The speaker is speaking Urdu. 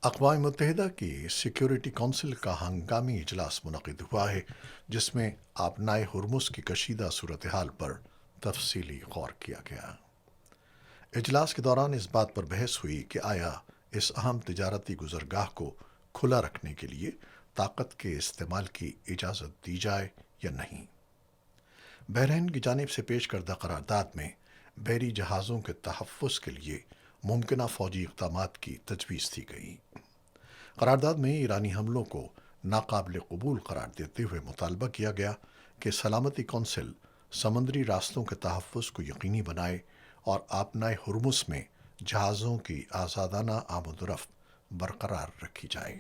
اقوام متحدہ کی سیکیورٹی کونسل کا ہنگامی اجلاس منعقد ہوا ہے، جس میں آبنائے ہرمز کی کشیدہ صورتحال پر تفصیلی غور کیا گیا۔ اجلاس کے دوران اس بات پر بحث ہوئی کہ آیا اس اہم تجارتی گزرگاہ کو کھلا رکھنے کے لیے طاقت کے استعمال کی اجازت دی جائے یا نہیں۔ بحرین کی جانب سے پیش کردہ قرارداد میں بحری جہازوں کے تحفظ کے لیے ممکنہ فوجی اقدامات کی تجویز دی گئی۔ قرارداد میں ایرانی حملوں کو ناقابل قبول قرار دیتے ہوئے مطالبہ کیا گیا کہ سلامتی کونسل سمندری راستوں کے تحفظ کو یقینی بنائے اور آبنائے ہرمز میں جہازوں کی آزادانہ آمد و رفت برقرار رکھی جائے۔